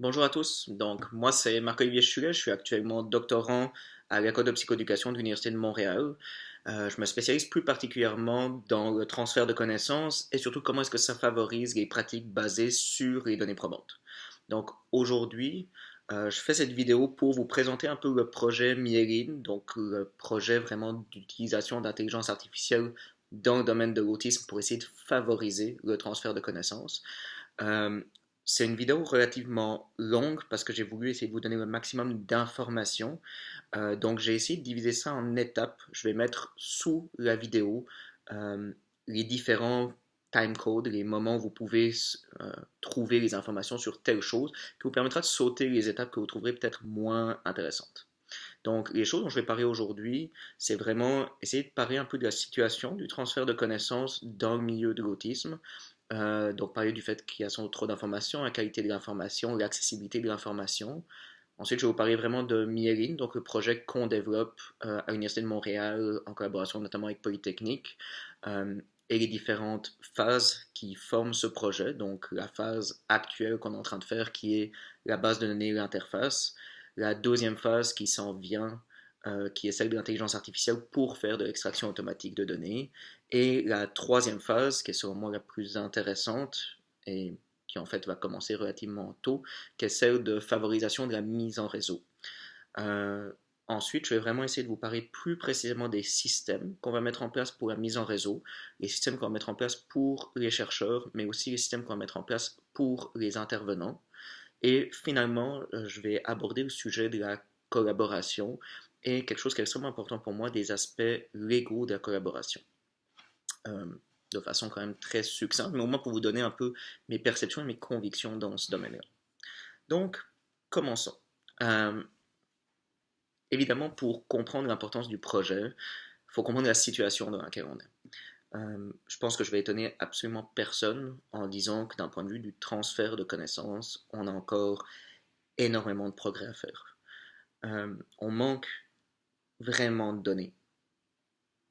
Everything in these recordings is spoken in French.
Bonjour à tous. Donc, moi, c'est Marc-Olivier Chulet. Je suis actuellement doctorant à l'École de psychoéducation de l'Université de Montréal. Je me spécialise plus particulièrement dans le transfert de connaissances et surtout comment est-ce que ça favorise les pratiques basées sur les données probantes. Donc, aujourd'hui, je fais cette vidéo pour vous présenter un peu le projet Myéline, donc le projet vraiment d'utilisation d'intelligence artificielle dans le domaine de l'autisme pour essayer de favoriser le transfert de connaissances. Euh, c'est une vidéo relativement longue parce que j'ai voulu essayer de vous donner le maximum d'informations. Donc j'ai essayé de diviser ça en étapes. Je vais mettre sous la vidéo les différents time codes, les moments où vous pouvez trouver les informations sur telle chose, qui vous permettra de sauter les étapes que vous trouverez peut-être moins intéressantes. Donc, les choses dont je vais parler aujourd'hui, c'est vraiment essayer de parler un peu de la situation du transfert de connaissances dans le milieu de l'autisme. Donc, parler du fait qu'il y a sans doute trop d'informations, la qualité de l'information, l'accessibilité de l'information. Ensuite, je vais vous parler vraiment de Myéline, donc le projet qu'on développe à l'Université de Montréal en collaboration notamment avec Polytechnique, et les différentes phases qui forment ce projet. Donc, la phase actuelle qu'on est en train de faire qui est la base de données et l'interface. La deuxième phase qui s'en vient, qui est celle de l'intelligence artificielle pour faire de l'extraction automatique de données. Et la troisième phase, qui est selon moi la plus intéressante et qui en fait va commencer relativement tôt, qui est celle de favorisation de la mise en réseau. Euh, Ensuite, je vais vraiment essayer de vous parler plus précisément des systèmes qu'on va mettre en place pour la mise en réseau, les systèmes qu'on va mettre en place pour les chercheurs, mais aussi les systèmes qu'on va mettre en place pour les intervenants. Et finalement, je vais aborder le sujet de la collaboration et quelque chose qui est extrêmement important pour moi, des aspects légaux de la collaboration. Euh, de façon quand même très succincte, mais au moins pour vous donner un peu mes perceptions et mes convictions dans ce domaine-là. Donc, commençons. Euh, Évidemment, pour comprendre l'importance du projet, il faut comprendre la situation dans laquelle on est. Je pense que je vais étonner absolument personne en disant que d'un point de vue du transfert de connaissances, on a encore énormément de progrès à faire. On manque vraiment de données.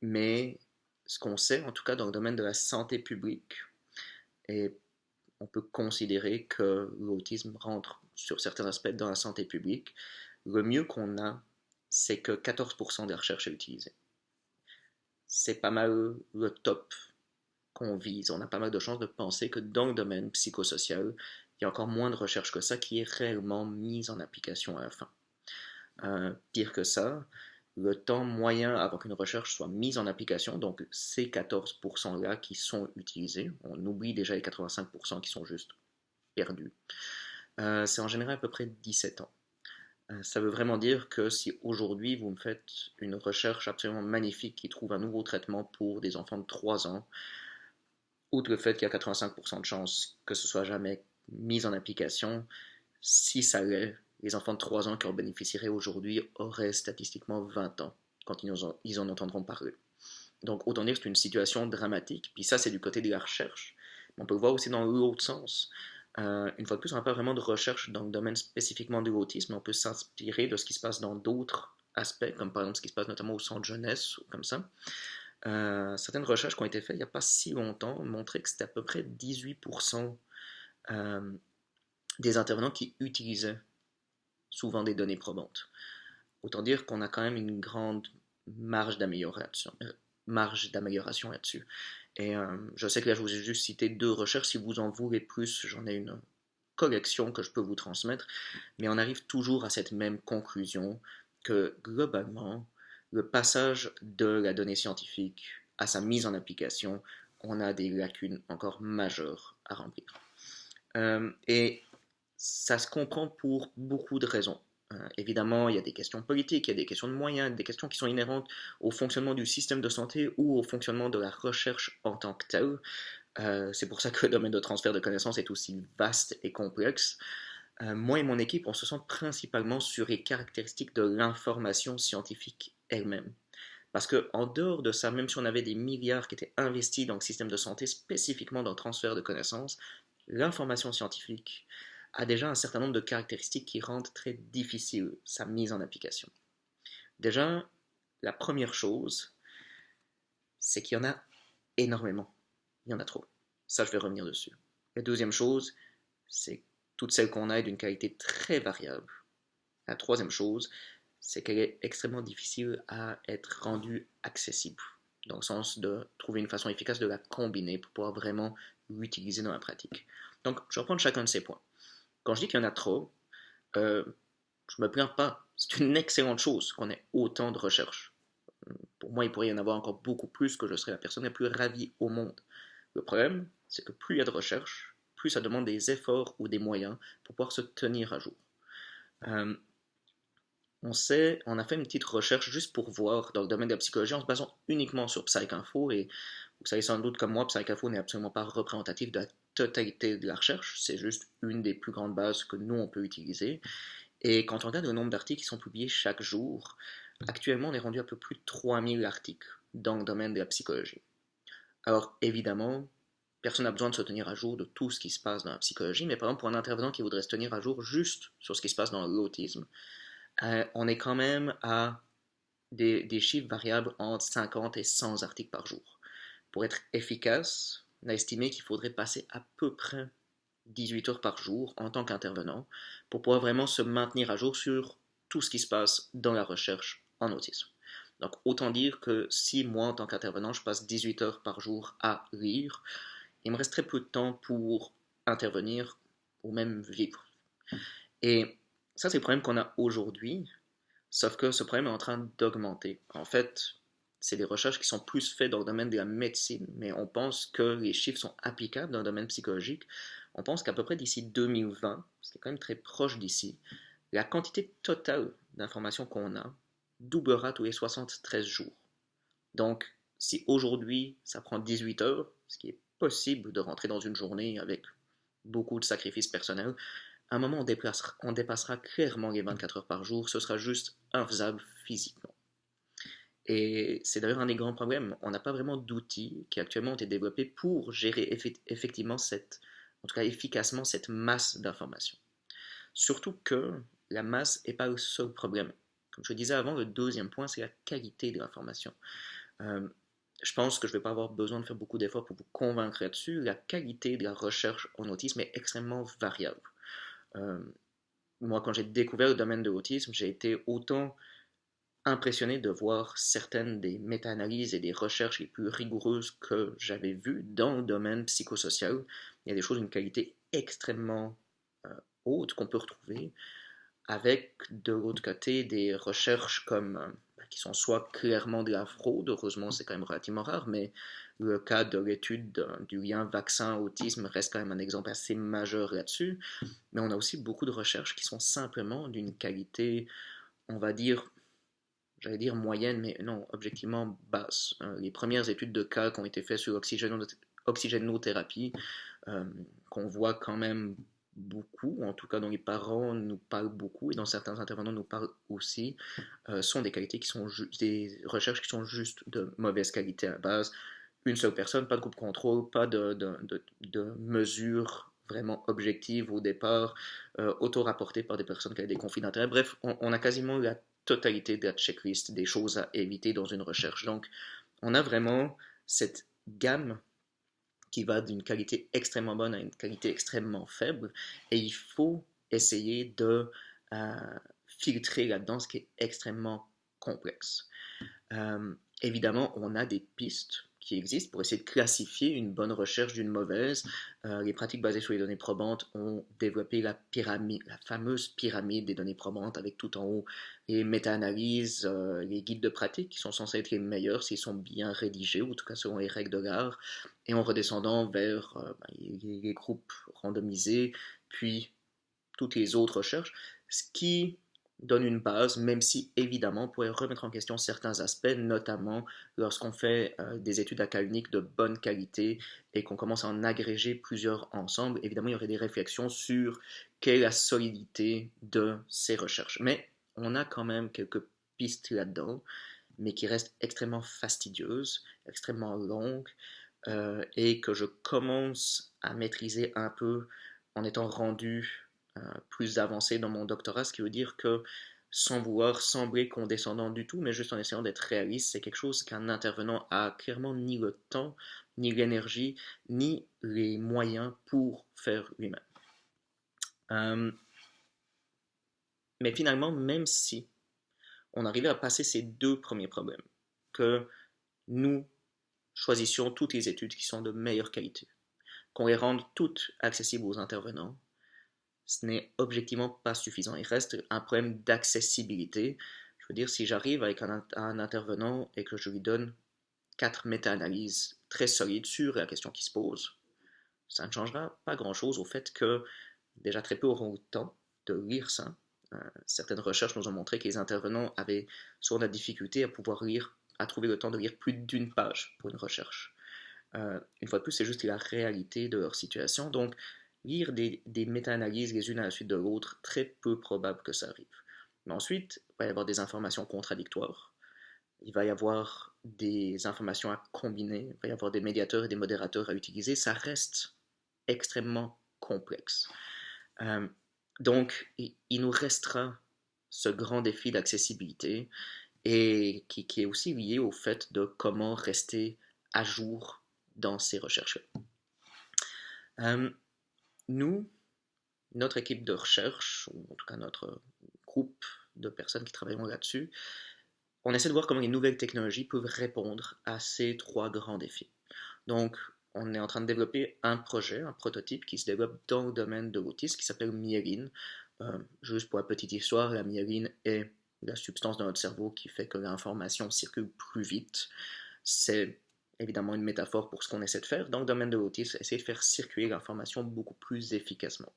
Mais ce qu'on sait, en tout cas dans le domaine de la santé publique, et on peut considérer que l'autisme rentre sur certains aspects dans la santé publique, le mieux qu'on a, c'est que 14% des recherches est utilisée. C'est pas mal le top qu'on vise. On a pas mal de chances de penser que dans le domaine psychosocial, il y a encore moins de recherches que ça qui est réellement mise en application à la fin. Pire que ça, le temps moyen avant qu'une recherche soit mise en application, donc ces 14%-là qui sont utilisés, on oublie déjà les 85% qui sont juste perdus, c'est en général à peu près 17 ans. Ça veut vraiment dire que si aujourd'hui vous me faites une recherche absolument magnifique qui trouve un nouveau traitement pour des enfants de 3 ans, outre le fait qu'il y a 85% de chances que ce soit jamais mis en application, si ça l'est, les enfants de 3 ans qui en bénéficieraient aujourd'hui auraient statistiquement 20 ans quand ils en entendront parler. Donc autant dire que c'est une situation dramatique, puis ça c'est du côté de la recherche. Mais on peut le voir aussi dans l'autre sens. Une fois de plus, on n'a pas vraiment de recherche dans le domaine spécifiquement de l'autisme, mais on peut s'inspirer de ce qui se passe dans d'autres aspects, comme par exemple ce qui se passe notamment au centre jeunesse, ou comme ça. Certaines recherches qui ont été faites il n'y a pas si longtemps montraient que c'était à peu près 18% euh, des intervenants qui utilisaient souvent des données probantes. Autant dire qu'on a quand même une grande marge d'amélioration, là-dessus. Et je sais que là, je vous ai juste cité deux recherches. Si vous en voulez plus, j'en ai une collection que je peux vous transmettre. Mais on arrive toujours à cette même conclusion que globalement, le passage de la donnée scientifique à sa mise en application, on a des lacunes encore majeures à remplir. Et ça se comprend pour beaucoup de raisons. Évidemment, il y a des questions politiques, il y a des questions de moyens, des questions qui sont inhérentes au fonctionnement du système de santé ou au fonctionnement de la recherche en tant que telle. C'est pour ça que le domaine de transfert de connaissances est aussi vaste et complexe. Moi et mon équipe, on se centre principalement sur les caractéristiques de l'information scientifique elle-même. Parce que en dehors de ça, même si on avait des milliards qui étaient investis dans le système de santé, spécifiquement dans le transfert de connaissances, l'information scientifique a déjà un certain nombre de caractéristiques qui rendent très difficile sa mise en application. Déjà, la première chose, c'est qu'il y en a énormément. Il y en a trop. Ça, je vais revenir dessus. La deuxième chose, c'est Toutes celles qu'on a est d'une qualité très variable. La troisième chose, c'est qu'elle est extrêmement difficile à être rendue accessible, dans le sens de trouver une façon efficace de la combiner pour pouvoir vraiment l'utiliser dans la pratique. Donc, je vais reprendre chacun de ces points. Quand je dis qu'il y en a trop, euh, je ne me plains pas. C'est une excellente chose qu'on ait autant de recherches. Pour moi, il pourrait y en avoir encore beaucoup plus, que je serais la personne la plus ravie au monde. Le problème, c'est que plus il y a de recherches, plus ça demande des efforts ou des moyens pour pouvoir se tenir à jour. Euh, on a fait une petite recherche juste pour voir dans le domaine de la psychologie en se basant uniquement sur PsycInfo, et vous savez sans doute comme moi, PsycInfo n'est absolument pas représentatif de la totalité de la recherche, c'est juste une des plus grandes bases que nous on peut utiliser. Et quand on regarde le nombre d'articles qui sont publiés chaque jour, actuellement on est rendu à peu plus de 3000 articles dans le domaine de la psychologie. Alors évidemment, personne n'a besoin de se tenir à jour de tout ce qui se passe dans la psychologie, mais par exemple pour un intervenant qui voudrait se tenir à jour juste sur ce qui se passe dans l'autisme, on est quand même à des chiffres variables entre 50 et 100 articles par jour. Pour être efficace, on a estimé qu'il faudrait passer à peu près 18 heures par jour en tant qu'intervenant pour pouvoir vraiment se maintenir à jour sur tout ce qui se passe dans la recherche en autisme. Donc autant dire que si moi en tant qu'intervenant je passe 18 heures par jour à lire, il me reste très peu de temps pour intervenir ou même vivre. Et ça c'est le problème qu'on a aujourd'hui, sauf que ce problème est en train d'augmenter. En fait, c'est des recherches qui sont plus faites dans le domaine de la médecine, mais on pense que les chiffres sont applicables dans le domaine psychologique. On pense qu'à peu près d'ici 2020, ce qui est quand même très proche d'ici, la quantité totale d'informations qu'on a doublera tous les 73 jours. Donc, si aujourd'hui ça prend 18 heures, ce qui est possible de rentrer dans une journée avec beaucoup de sacrifices personnels, à un moment on dépassera clairement les 24 heures par jour, ce sera juste infaisable physiquement. Et c'est d'ailleurs un des grands problèmes. On n'a pas vraiment d'outils qui actuellement ont été développés pour gérer effectivement en tout cas efficacement cette masse d'informations. Surtout que la masse n'est pas le seul problème. Comme je disais avant, le deuxième point, c'est la qualité de l'information. Euh, je pense que je ne vais pas avoir besoin de faire beaucoup d'efforts pour vous convaincre là-dessus. La qualité de la recherche en autisme est extrêmement variable. Euh, Moi, quand j'ai découvert le domaine de l'autisme, j'ai été autant impressionné de voir certaines des méta-analyses et des recherches les plus rigoureuses que j'avais vues dans le domaine psychosocial. Il y a des choses d'une qualité extrêmement euh, haute qu'on peut retrouver, avec de l'autre côté des recherches qui sont soit clairement de la fraude, heureusement c'est quand même relativement rare, mais le cas de l'étude du lien vaccin-autisme reste quand même un exemple assez majeur là-dessus. Mais on a aussi beaucoup de recherches qui sont simplement d'une qualité, on va dire, j'allais dire moyenne, mais non, objectivement basse. Les premières études de cas qui ont été faites sur l'oxygénothérapie, euh, qu'on voit quand même beaucoup, en tout cas dont les parents nous parlent beaucoup et dont certains intervenants nous parlent aussi, sont des qualités qui sont des recherches qui sont juste de mauvaise qualité à la base. Une seule personne, pas de groupe contrôle, pas de mesures vraiment objectives au départ, auto-rapportées par des personnes qui avaient des conflits d'intérêts. Bref, on a quasiment la totalité de la checklist des choses à éviter dans une recherche. Donc, on a vraiment cette gamme qui va d'une qualité extrêmement bonne à une qualité extrêmement faible, et il faut essayer de euh, filtrer là-dedans, ce qui est extrêmement complexe. Évidemment, on a des pistes qui existent pour essayer de classifier une bonne recherche d'une mauvaise. Les pratiques basées sur les données probantes ont développé la pyramide, la fameuse pyramide des données probantes, avec tout en haut les méta-analyses, les guides de pratique qui sont censés être les meilleurs s'ils sont bien rédigés, ou en tout cas selon les règles de l'art, et en redescendant vers les groupes randomisés, puis toutes les autres recherches, ce qui donne une base, même si évidemment on pourrait remettre en question certains aspects, notamment lorsqu'on fait des études académiques de bonne qualité et qu'on commence à en agréger plusieurs ensemble. Évidemment, il y aurait des réflexions sur quelle est la solidité de ces recherches. Mais on a quand même quelques pistes là-dedans, mais qui restent extrêmement fastidieuses, extrêmement longues, et que je commence à maîtriser un peu en étant rendu plus avancé dans mon doctorat, ce qui veut dire que sans vouloir sembler condescendant du tout, mais juste en essayant d'être réaliste, c'est quelque chose qu'un intervenant a clairement ni le temps, ni l'énergie, ni les moyens pour faire lui-même. Euh, mais finalement, même si on arrivait à passer ces deux premiers problèmes, que nous choisissions toutes les études qui sont de meilleure qualité, qu'on les rende toutes accessibles aux intervenants, ce n'est objectivement pas suffisant. Il reste un problème d'accessibilité. Je veux dire, si j'arrive avec un intervenant et que je lui donne 4 méta-analyses très solides sur la question qui se pose, ça ne changera pas grand-chose au fait que déjà très peu auront le temps de lire ça. Certaines recherches nous ont montré que les intervenants avaient souvent de la difficulté à pouvoir lire, à trouver le temps de lire plus d'une page pour une recherche. Une fois de plus, c'est juste la réalité de leur situation. Donc, lire des méta-analyses les unes à la suite de l'autre, très peu probable que ça arrive. Mais ensuite, il va y avoir des informations contradictoires. Il va y avoir des informations à combiner. Il va y avoir des médiateurs et des modérateurs à utiliser. Ça reste extrêmement complexe. Euh, donc, il nous restera ce grand défi d'accessibilité et qui est aussi lié au fait de comment rester à jour dans ces recherches. Euh, nous, notre équipe de recherche, ou en tout cas notre groupe de personnes qui travaillent là-dessus, on essaie de voir comment les nouvelles technologies peuvent répondre à ces trois grands défis. Donc, on est en train de développer un projet, un prototype qui se développe dans le domaine de l'autisme qui s'appelle myéline. Juste pour la petite histoire, la myéline est la substance dans notre cerveau qui fait que l'information circule plus vite. C'est évidemment une métaphore pour ce qu'on essaie de faire. Dans le domaine de l'autisme, essayer de faire circuler l'information beaucoup plus efficacement.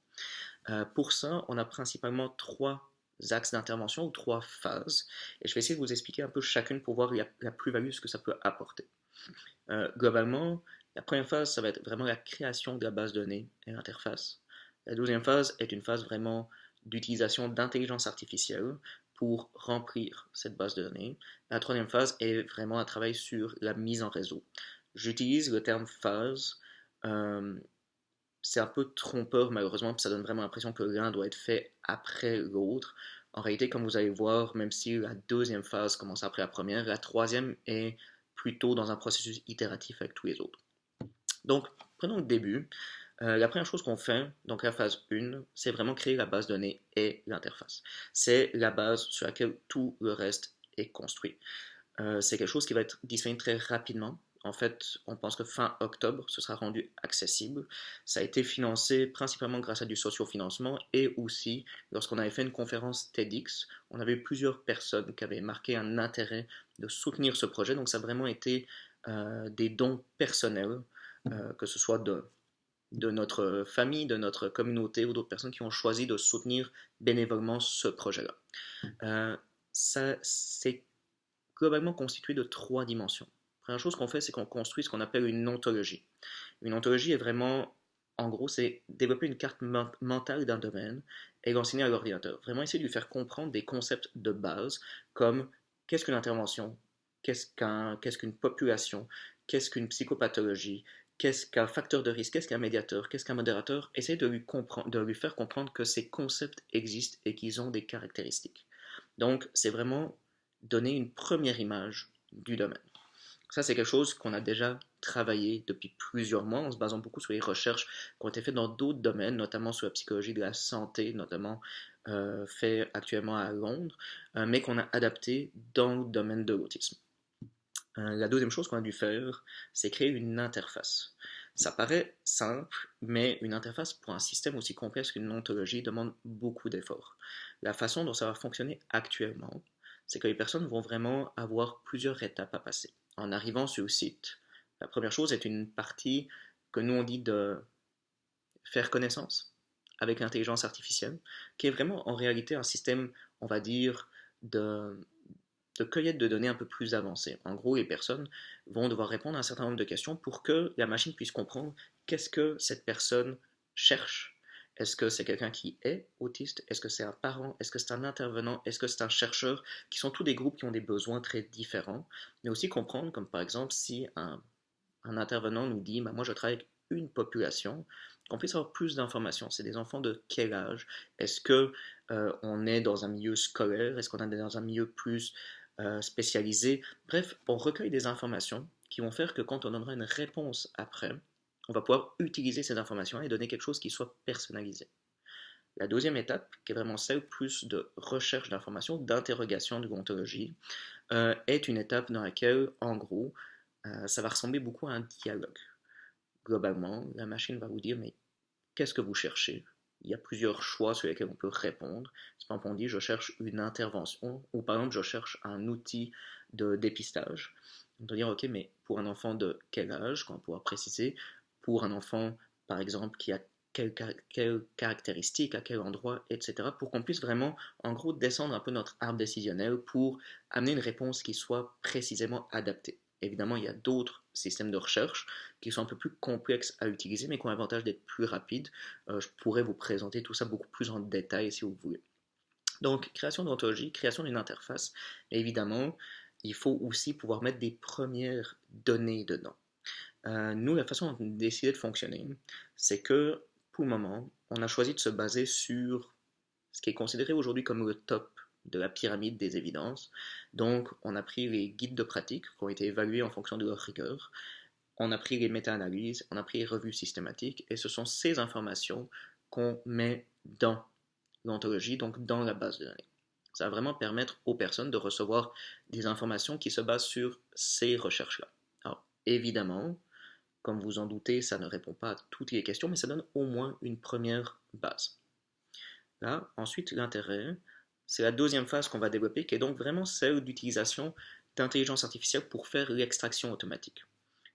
Pour ça, on a principalement trois axes d'intervention ou trois phases. Et je vais essayer de vous expliquer un peu chacune pour voir la plus-value, ce que ça peut apporter. Globalement, la première phase, ça va être vraiment la création de la base de données et l'interface. La deuxième phase est une phase vraiment d'utilisation d'intelligence artificielle pour remplir cette base de données. La troisième phase est vraiment un travail sur la mise en réseau. J'utilise le terme phase. euh, c'est un peu trompeur malheureusement, ça donne vraiment l'impression que l'un doit être fait après l'autre. En réalité, comme vous allez voir, même si la deuxième phase commence après la première, la troisième est plutôt dans un processus itératif avec tous les autres. Donc, prenons le début. La première chose qu'on fait, donc la phase 1, c'est vraiment créer la base de données et l'interface. C'est la base sur laquelle tout le reste est construit. C'est quelque chose qui va être disponible très rapidement. En fait, on pense que fin octobre, ce sera rendu accessible. Ça a été financé principalement grâce à du sociofinancement et aussi lorsqu'on avait fait une conférence TEDx, on avait eu plusieurs personnes qui avaient marqué un intérêt de soutenir ce projet. Donc ça a vraiment été des dons personnels, que ce soit de notre famille, de notre communauté ou d'autres personnes qui ont choisi de soutenir bénévolement ce projet-là. Ça, c'est globalement constitué de trois dimensions. La première chose qu'on fait, c'est qu'on construit ce qu'on appelle une ontologie. Une ontologie est vraiment, en gros, c'est développer une carte mentale d'un domaine et l'enseigner à l'ordinateur. Vraiment essayer de lui faire comprendre des concepts de base comme qu'est-ce qu'une intervention, qu'est-ce qu'une population, qu'est-ce qu'une psychopathologie, qu'est-ce qu'un facteur de risque, qu'est-ce qu'un médiateur, qu'est-ce qu'un modérateur. Essayer de lui faire comprendre que ces concepts existent et qu'ils ont des caractéristiques. Donc, c'est vraiment donner une première image du domaine. Ça, c'est quelque chose qu'on a déjà travaillé depuis plusieurs mois en se basant beaucoup sur les recherches qui ont été faites dans d'autres domaines, notamment sur la psychologie de la santé, notamment fait actuellement à Londres, mais qu'on a adapté dans le domaine de l'autisme. La deuxième chose qu'on a dû faire, c'est créer une interface. Ça paraît simple, mais une interface pour un système aussi complexe qu'une ontologie demande beaucoup d'efforts. La façon dont ça va fonctionner actuellement, c'est que les personnes vont vraiment avoir plusieurs étapes à passer. En arrivant sur le site, la première chose est une partie que nous on dit de faire connaissance avec l'intelligence artificielle, qui est vraiment en réalité un système, on va dire, de, de cueillette de données un peu plus avancée. En gros, les personnes vont devoir répondre à un certain nombre de questions pour que la machine puisse comprendre qu'est-ce que cette personne cherche. Est-ce que c'est quelqu'un qui est autiste? Est-ce que c'est un parent? Est-ce que c'est un intervenant? Est-ce que c'est un chercheur? Qui sont tous des groupes qui ont des besoins très différents. Mais aussi comprendre, comme par exemple, si un intervenant nous dit, bah, moi je travaille avec une population, qu'on puisse avoir plus d'informations. C'est des enfants de quel âge? Est-ce que on est dans un milieu scolaire? Est-ce qu'on est dans un milieu plus spécialisé? Bref, on recueille des informations qui vont faire que quand on donnera une réponse après, on va pouvoir utiliser ces informations et donner quelque chose qui soit personnalisé. La deuxième étape, qui est vraiment celle plus de recherche d'informations, d'interrogation de l'ontologie, est une étape dans laquelle, en gros, ça va ressembler beaucoup à un dialogue. Globalement, la machine va vous dire, mais qu'est-ce que vous cherchez? Il y a plusieurs choix sur lesquels on peut répondre. Par exemple, on dit, je cherche une intervention, ou par exemple, je cherche un outil de dépistage. On peut dire, ok, mais pour un enfant de quel âge, qu'on va pouvoir préciser, pour un enfant, par exemple, qui a quelles caractéristiques, à quel endroit, etc., pour qu'on puisse vraiment, en gros, descendre un peu notre arbre décisionnel pour amener une réponse qui soit précisément adaptée. Évidemment, il y a d'autres systèmes de recherche qui sont un peu plus complexes à utiliser, mais qui ont l'avantage d'être plus rapides. Je pourrais vous présenter tout ça beaucoup plus en détail si vous voulez. Donc, création d'ontologie, création d'une interface. Mais évidemment, il faut aussi pouvoir mettre des premières données dedans. Nous, la façon dont on a décidé de fonctionner, c'est que, pour le moment, on a choisi de se baser sur ce qui est considéré aujourd'hui comme le top de la pyramide des évidences. Donc, on a pris les guides de pratique qui ont été évalués en fonction de leur rigueur, on a pris les méta-analyses, on a pris les revues systématiques, et ce sont ces informations qu'on met dans l'ontologie, donc dans la base de données. Ça va vraiment permettre aux personnes de recevoir des informations qui se basent sur ces recherches-là. Alors, évidemment, comme vous en doutez, ça ne répond pas à toutes les questions, mais ça donne au moins une première base. Là, ensuite, l'intérêt, c'est la deuxième phase qu'on va développer, qui est donc vraiment celle d'utilisation d'intelligence artificielle pour faire l'extraction automatique.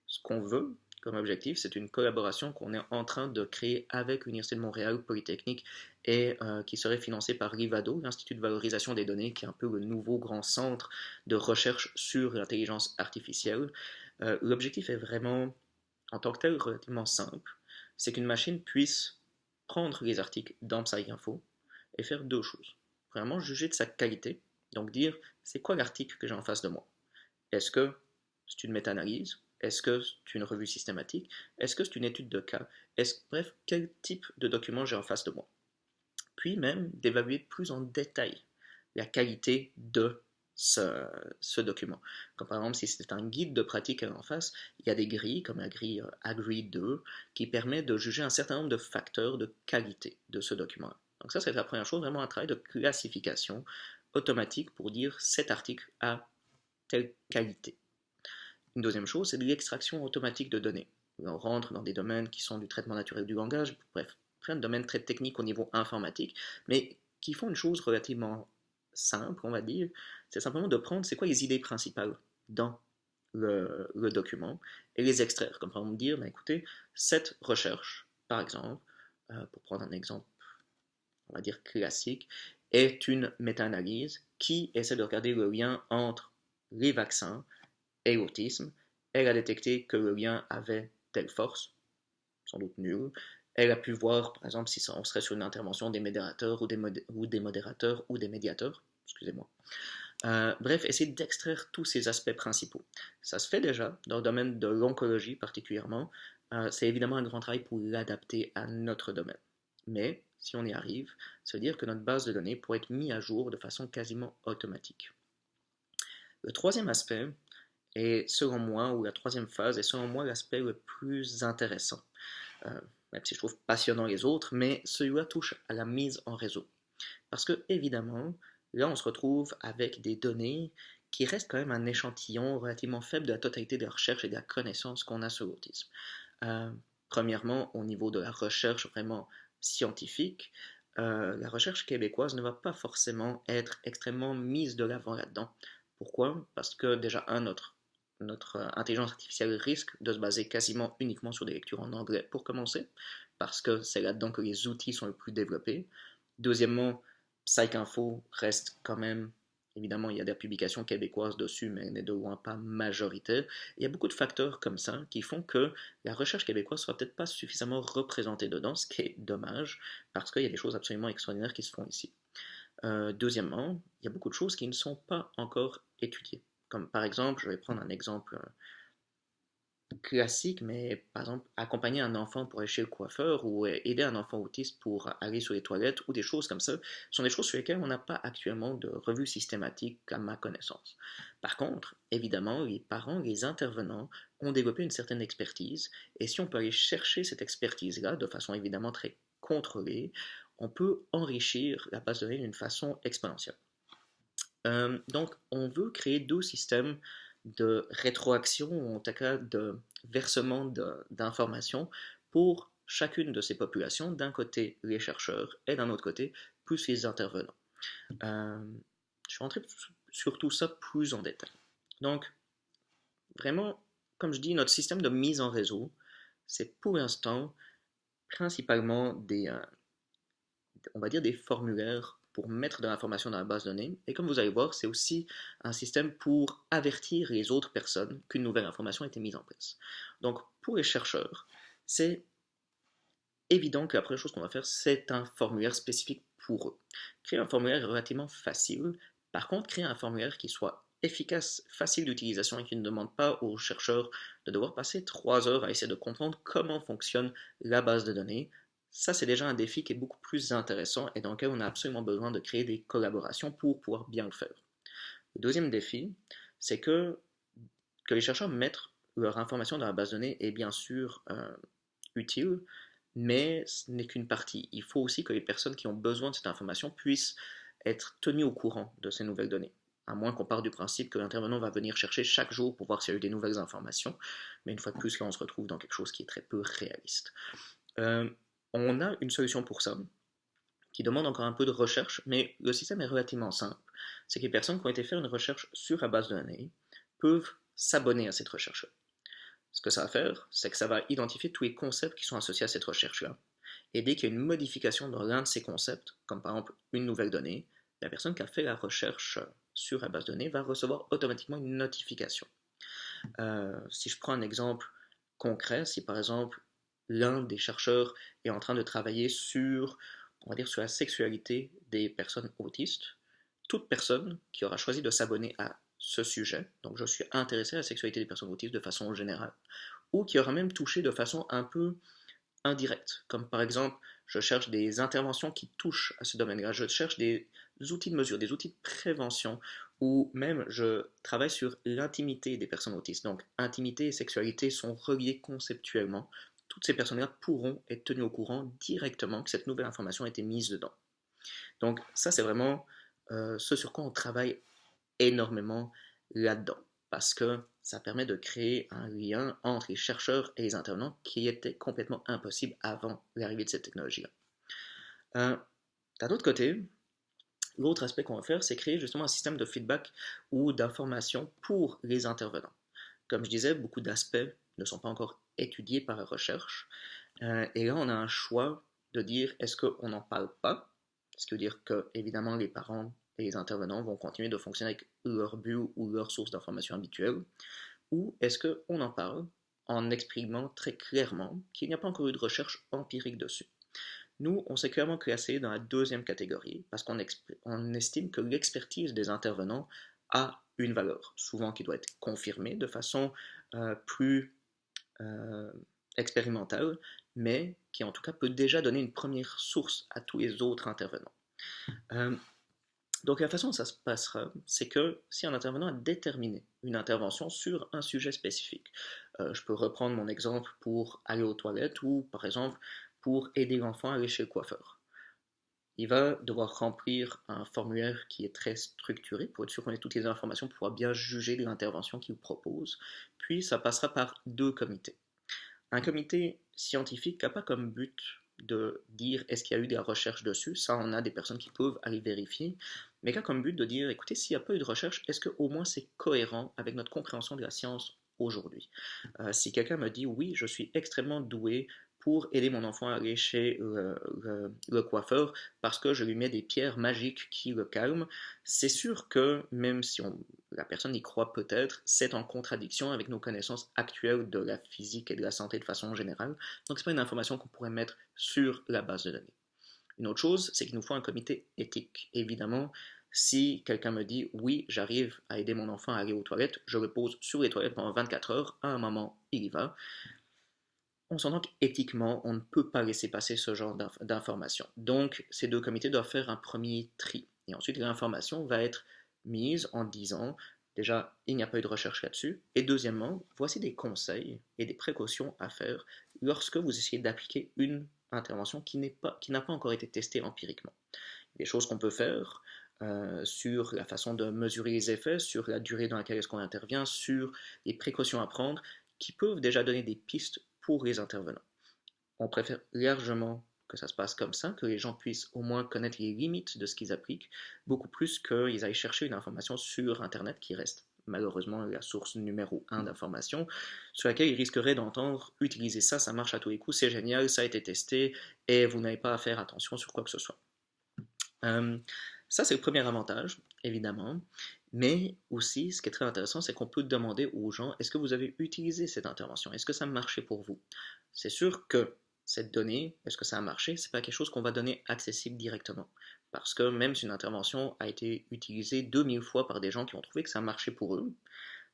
Ce qu'on veut comme objectif, c'est une collaboration qu'on est en train de créer avec l'Université de Montréal Polytechnique et qui serait financée par l'IVADO, l'Institut de valorisation des données, qui est un peu le nouveau grand centre de recherche sur l'intelligence artificielle. L'objectif est vraiment, en tant que tel, relativement simple. C'est qu'une machine puisse prendre les articles dans PsyInfo et faire deux choses. Premièrement, juger de sa qualité, donc dire c'est quoi l'article que j'ai en face de moi. Est-ce que c'est une méta-analyse? Est-ce que c'est une revue systématique? Est-ce que c'est une étude de cas? Bref, quel type de document j'ai en face de moi? Puis même d'évaluer plus en détail la qualité de ce document. Comme par exemple, si c'est un guide de pratique en face, il y a des grilles, comme la grille Agree 2, qui permet de juger un certain nombre de facteurs de qualité de ce document. Donc ça, c'est la première chose, vraiment un travail de classification automatique pour dire cet article a telle qualité. Une deuxième chose, c'est de l'extraction automatique de données. On rentre dans des domaines qui sont du traitement naturel du langage, bref, plein de domaines très techniques au niveau informatique, mais qui font une chose relativement simple, on va dire, c'est simplement de prendre c'est quoi les idées principales dans le document et les extraire. Comme par exemple dire, ben, écoutez, cette recherche, par exemple, pour prendre un exemple, on va dire classique, est une méta-analyse qui essaie de regarder le lien entre les vaccins et l'autisme. Elle a détecté que le lien avait telle force, sans doute nulle. Elle a pu voir, par exemple, si on serait sur une intervention des modérateurs ou des modérateurs ou des médiateurs. Excusez-moi. Bref, essayer d'extraire tous ces aspects principaux. Ça se fait déjà dans le domaine de l'oncologie particulièrement. C'est évidemment un grand travail pour l'adapter à notre domaine. Mais si on y arrive, ça veut dire que notre base de données pourrait être mise à jour de façon quasiment automatique. Le troisième aspect, et selon moi, ou la troisième phase est selon moi l'aspect le plus intéressant. Même si je trouve passionnant les autres, mais celui-là touche à la mise en réseau. Parce que, évidemment, là, on se retrouve avec des données qui restent quand même un échantillon relativement faible de la totalité des recherches et de la connaissance qu'on a sur l'autisme. Euh, Premièrement, au niveau de la recherche vraiment scientifique, la recherche québécoise ne va pas forcément être extrêmement mise de l'avant là-dedans. Pourquoi? Parce que déjà, notre intelligence artificielle risque de se baser quasiment uniquement sur des lectures en anglais pour commencer, parce que c'est là-dedans que les outils sont le plus développés. Deuxièmement, PsycInfo reste quand même, évidemment, il y a des publications québécoises dessus, mais n'est de loin pas majoritaire. Il y a beaucoup de facteurs comme ça qui font que la recherche québécoise ne sera peut-être pas suffisamment représentée dedans, ce qui est dommage, parce qu'il y a des choses absolument extraordinaires qui se font ici. Deuxièmement, il y a beaucoup de choses qui ne sont pas encore étudiées. Comme par exemple, je vais prendre un exemple classique, mais par exemple, accompagner un enfant pour aller chez le coiffeur ou aider un enfant autiste pour aller sur les toilettes ou des choses comme ça, sont des choses sur lesquelles on n'a pas actuellement de revue systématique à ma connaissance. Par contre, évidemment, les parents, les intervenants ont développé une certaine expertise et si on peut aller chercher cette expertise-là de façon évidemment très contrôlée, on peut enrichir la base de données d'une façon exponentielle. Donc, on veut créer deux systèmes de rétroaction, ou en tout cas de versement d'informations pour chacune de ces populations, d'un côté les chercheurs et d'un autre côté plus les intervenants. Euh, je vais rentrer sur tout ça plus en détail. Donc, vraiment, comme je dis, notre système de mise en réseau, c'est pour l'instant principalement on va dire des formulaires pour mettre de l'information dans la base de données. Et comme vous allez voir, c'est aussi un système pour avertir les autres personnes qu'une nouvelle information a été mise en place. Donc, pour les chercheurs, c'est évident que la première chose qu'on va faire, c'est un formulaire spécifique pour eux. Créer un formulaire est relativement facile. Par contre, créer un formulaire qui soit efficace, facile d'utilisation et qui ne demande pas aux chercheurs de devoir passer 3 heures à essayer de comprendre comment fonctionne la base de données, ça c'est déjà un défi qui est beaucoup plus intéressant et dans lequel on a absolument besoin de créer des collaborations pour pouvoir bien le faire. Le deuxième défi, c'est que les chercheurs mettent leur information dans la base de données est bien sûr utile, mais ce n'est qu'une partie. Il faut aussi que les personnes qui ont besoin de cette information puissent être tenues au courant de ces nouvelles données. À moins qu'on parte du principe que l'intervenant va venir chercher chaque jour pour voir s'il y a eu des nouvelles informations. Mais une fois de plus, là, on se retrouve dans quelque chose qui est très peu réaliste. Euh, on a une solution pour ça, qui demande encore un peu de recherche, mais le système est relativement simple. C'est que les personnes qui ont été faire une recherche sur la base de données peuvent s'abonner à cette recherche-là. Ce que ça va faire, c'est que ça va identifier tous les concepts qui sont associés à cette recherche-là. Et dès qu'il y a une modification dans l'un de ces concepts, comme par exemple une nouvelle donnée, la personne qui a fait la recherche sur la base de données va recevoir automatiquement une notification. Si je prends un exemple concret, si par exemple l'un des chercheurs est en train de travailler sur, on va dire, sur la sexualité des personnes autistes, toute personne qui aura choisi de s'abonner à ce sujet, donc je suis intéressé à la sexualité des personnes autistes de façon générale, ou qui aura même touché de façon un peu indirecte, comme par exemple, je cherche des interventions qui touchent à ce domaine-là, je cherche des outils de mesure, des outils de prévention, ou même je travaille sur l'intimité des personnes autistes. Donc, intimité et sexualité sont reliés conceptuellement. Toutes ces personnes-là pourront être tenues au courant directement que cette nouvelle information a été mise dedans. Donc, ça, c'est vraiment ce sur quoi on travaille énormément là-dedans, parce que ça permet de créer un lien entre les chercheurs et les intervenants qui était complètement impossible avant l'arrivée de cette technologie-là. D'un autre côté, l'autre aspect qu'on va faire, c'est créer justement un système de feedback ou d'information pour les intervenants. Comme je disais, beaucoup d'aspects ne sont pas encore étudiés par la recherche, et là on a un choix de dire est-ce qu'on n'en parle pas, ce qui veut dire que évidemment les parents et les intervenants vont continuer de fonctionner avec leur but ou leur source d'information habituelle, ou est-ce qu'on en parle en exprimant très clairement qu'il n'y a pas encore eu de recherche empirique dessus. Nous, on s'est clairement classé dans la deuxième catégorie parce qu'on estime que l'expertise des intervenants a une valeur, souvent qui doit être confirmée de façon plus euh, expérimentale, mais qui en tout cas peut déjà donner une première source à tous les autres intervenants. Euh, donc la façon dont ça se passera, c'est que si un intervenant a déterminé une intervention sur un sujet spécifique, je peux reprendre mon exemple pour aller aux toilettes ou par exemple pour aider l'enfant à aller chez le coiffeur. Il va devoir remplir un formulaire qui est très structuré pour être sûr qu'on ait toutes les informations pour pouvoir bien juger de l'intervention qu'il propose. Puis ça passera par deux comités. Un comité scientifique n'a pas comme but de dire est-ce qu'il y a eu des recherches dessus, ça on a des personnes qui peuvent aller vérifier, mais qui a comme but de dire écoutez, s'il n'y a pas eu de recherche, est-ce qu'au moins c'est cohérent avec notre compréhension de la science aujourd'hui. Si quelqu'un me dit oui, je suis extrêmement doué pour aider mon enfant à aller chez le coiffeur parce que je lui mets des pierres magiques qui le calment, c'est sûr que même si la personne y croit peut-être, c'est en contradiction avec nos connaissances actuelles de la physique et de la santé de façon générale. Donc c'est pas une information qu'on pourrait mettre sur la base de données. Une autre chose, c'est qu'il nous faut un comité éthique. Évidemment, si quelqu'un me dit oui, j'arrive à aider mon enfant à aller aux toilettes, je le pose sur les toilettes pendant 24 heures, à un moment il y va. On s'entend qu'éthiquement, on ne peut pas laisser passer ce genre d'informations. Donc, ces deux comités doivent faire un premier tri. Et ensuite, l'information va être mise en disant, déjà, il n'y a pas eu de recherche là-dessus. Et deuxièmement, voici des conseils et des précautions à faire lorsque vous essayez d'appliquer une intervention qui n'a pas encore été testée empiriquement. Des choses qu'on peut faire sur la façon de mesurer les effets, sur la durée dans laquelle est-ce qu'on intervient, sur les précautions à prendre, qui peuvent déjà donner des pistes pour les intervenants. On préfère largement que ça se passe comme ça, que les gens puissent au moins connaître les limites de ce qu'ils appliquent, beaucoup plus qu'ils aillent chercher une information sur Internet qui reste malheureusement la source numéro un d'informations, sur laquelle ils risqueraient d'entendre utiliser ça, ça marche à tous les coups, c'est génial, ça a été testé, et vous n'avez pas à faire attention sur quoi que ce soit. Euh, Ça, c'est le premier avantage, évidemment. Mais aussi, ce qui est très intéressant, c'est qu'on peut demander aux gens, est-ce que vous avez utilisé cette intervention? Est-ce que ça a marché pour vous? C'est sûr que cette donnée, est-ce que ça a marché? C'est pas quelque chose qu'on va donner accessible directement. Parce que même si une intervention a été utilisée 2000 fois par des gens qui ont trouvé que ça marchait pour eux,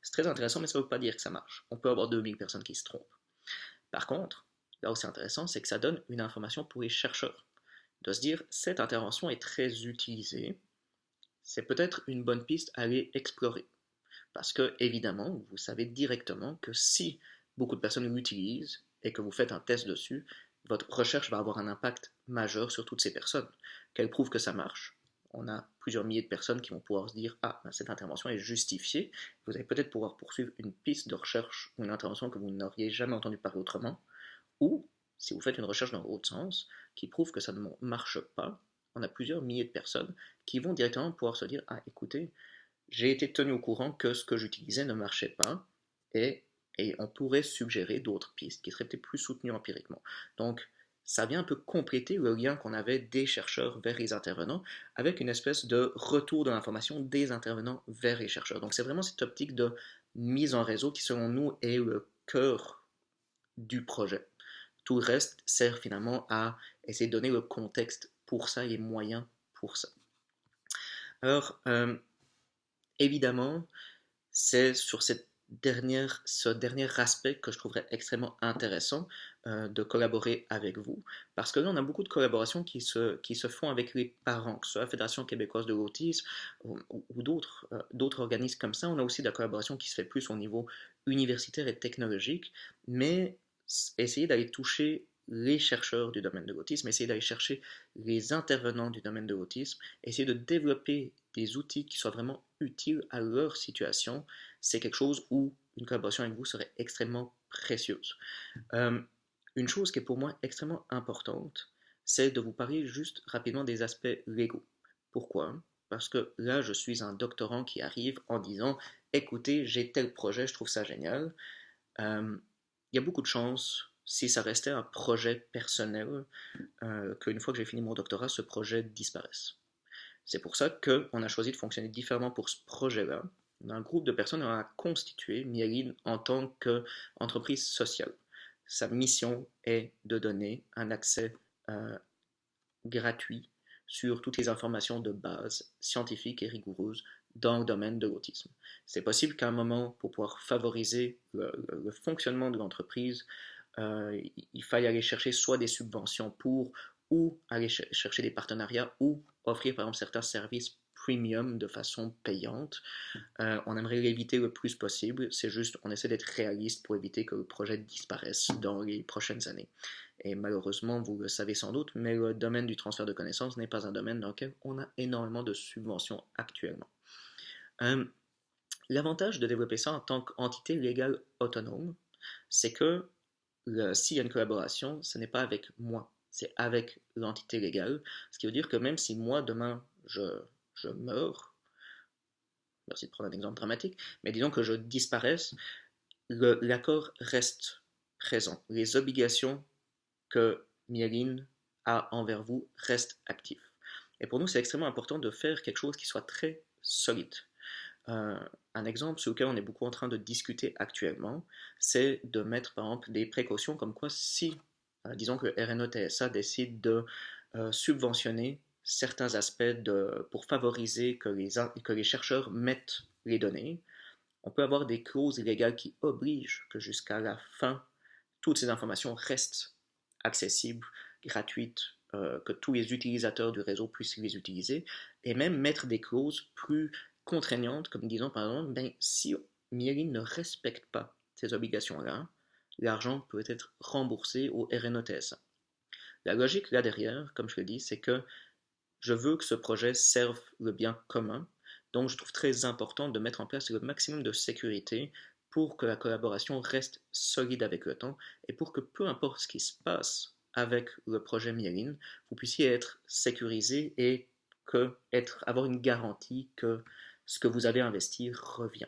c'est très intéressant, mais ça ne veut pas dire que ça marche. On peut avoir 2000 personnes qui se trompent. Par contre, là où c'est intéressant, c'est que ça donne une information pour les chercheurs. De se dire, cette intervention est très utilisée, c'est peut-être une bonne piste à aller explorer. Parce que, évidemment, vous savez directement que si beaucoup de personnes l'utilisent et que vous faites un test dessus, votre recherche va avoir un impact majeur sur toutes ces personnes. Qu'elle prouve que ça marche. On a plusieurs milliers de personnes qui vont pouvoir se dire ah, ben, cette intervention est justifiée. Vous allez peut-être pouvoir poursuivre une piste de recherche ou une intervention que vous n'auriez jamais entendu parler autrement. Ou, si vous faites une recherche dans l'autre sens, qui prouve que ça ne marche pas, on a plusieurs milliers de personnes qui vont directement pouvoir se dire ah, écoutez, j'ai été tenu au courant que ce que j'utilisais ne marchait pas et, et on pourrait suggérer d'autres pistes qui seraient peut-être plus soutenues empiriquement. Donc, ça vient un peu compléter le lien qu'on avait des chercheurs vers les intervenants avec une espèce de retour de l'information des intervenants vers les chercheurs. Donc, c'est vraiment cette optique de mise en réseau qui, selon nous, est le cœur du projet. Tout le reste sert finalement à essayer de donner le contexte pour ça et les moyens pour ça. Alors, évidemment, c'est sur ce dernier aspect que je trouverais extrêmement intéressant de collaborer avec vous. Parce que là, on a beaucoup de collaborations qui se font avec les parents, que ce soit la Fédération québécoise de l'autisme ou d'autres organismes comme ça. On a aussi de la collaboration qui se fait plus au niveau universitaire et technologique, mais essayer d'aller toucher les chercheurs du domaine de l'autisme, essayer d'aller chercher les intervenants du domaine de l'autisme, essayer de développer des outils qui soient vraiment utiles à leur situation, c'est quelque chose où une collaboration avec vous serait extrêmement précieuse. Euh, une chose qui est pour moi extrêmement importante, c'est de vous parler juste rapidement des aspects légaux. Pourquoi? Parce que là, je suis un doctorant qui arrive en disant, écoutez, j'ai tel projet, je trouve ça génial. Il y a beaucoup de chances, si ça restait un projet personnel, qu'une fois que j'ai fini mon doctorat, ce projet disparaisse. C'est pour ça qu'on a choisi de fonctionner différemment pour ce projet-là. On a un groupe de personnes à constituer Mieline en tant qu'entreprise sociale. Sa mission est de donner un accès euh, gratuit sur toutes les informations de base scientifiques et rigoureuses dans le domaine de l'autisme. C'est possible qu'à un moment, pour pouvoir favoriser le fonctionnement de l'entreprise, il faille aller chercher soit des subventions pour, ou aller chercher des partenariats, ou offrir par exemple certains services premium de façon payante. On aimerait l'éviter le plus possible, c'est juste on essaie d'être réaliste pour éviter que le projet disparaisse dans les prochaines années. Et malheureusement, vous le savez sans doute, mais le domaine du transfert de connaissances n'est pas un domaine dans lequel on a énormément de subventions actuellement. Euh, L'avantage de développer ça en tant qu'entité légale autonome, c'est que s'il y a une collaboration, ce n'est pas avec moi, c'est avec l'entité légale. Ce qui veut dire que même si moi, demain, je meurs, merci de prendre un exemple dramatique, mais disons que je disparaisse, l'accord reste présent. Les obligations que Mieline a envers vous restent actives. Et pour nous, c'est extrêmement important de faire quelque chose qui soit très solide. Euh, un exemple sur lequel on est beaucoup en train de discuter actuellement, c'est de mettre par exemple des précautions comme quoi si, disons que RNO-TSA décide de subventionner certains aspects pour favoriser que les chercheurs mettent les données, on peut avoir des clauses légales qui obligent que jusqu'à la fin, toutes ces informations restent accessibles, gratuites, que tous les utilisateurs du réseau puissent les utiliser, et même mettre des clauses plus contraignantes, comme disons par exemple, ben, si Mieline ne respecte pas ces obligations-là, l'argent peut être remboursé au RNOTSA. La logique là derrière, comme je le dis, c'est que je veux que ce projet serve le bien commun. Donc, je trouve très important de mettre en place le maximum de sécurité pour que la collaboration reste solide avec le temps et pour que peu importe ce qui se passe avec le projet Myelin, vous puissiez être sécurisé et avoir une garantie que ce que vous avez investi revient.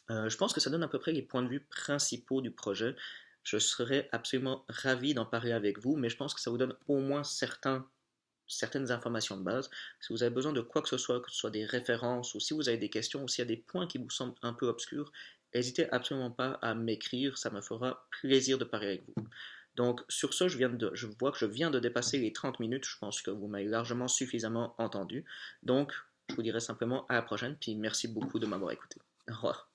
Je pense que ça donne à peu près les points de vue principaux du projet. Je serais absolument ravi d'en parler avec vous, mais je pense que ça vous donne au moins certaines informations de base. Si vous avez besoin de quoi que ce soit des références, ou si vous avez des questions, ou s'il y a des points qui vous semblent un peu obscurs, n'hésitez absolument pas à m'écrire, ça me fera plaisir de parler avec vous. Donc sur ce, je vois que je viens de dépasser les 30 minutes, je pense que vous m'avez largement suffisamment entendu. Donc je vous dirai simplement à la prochaine, puis merci beaucoup de m'avoir écouté. Au revoir.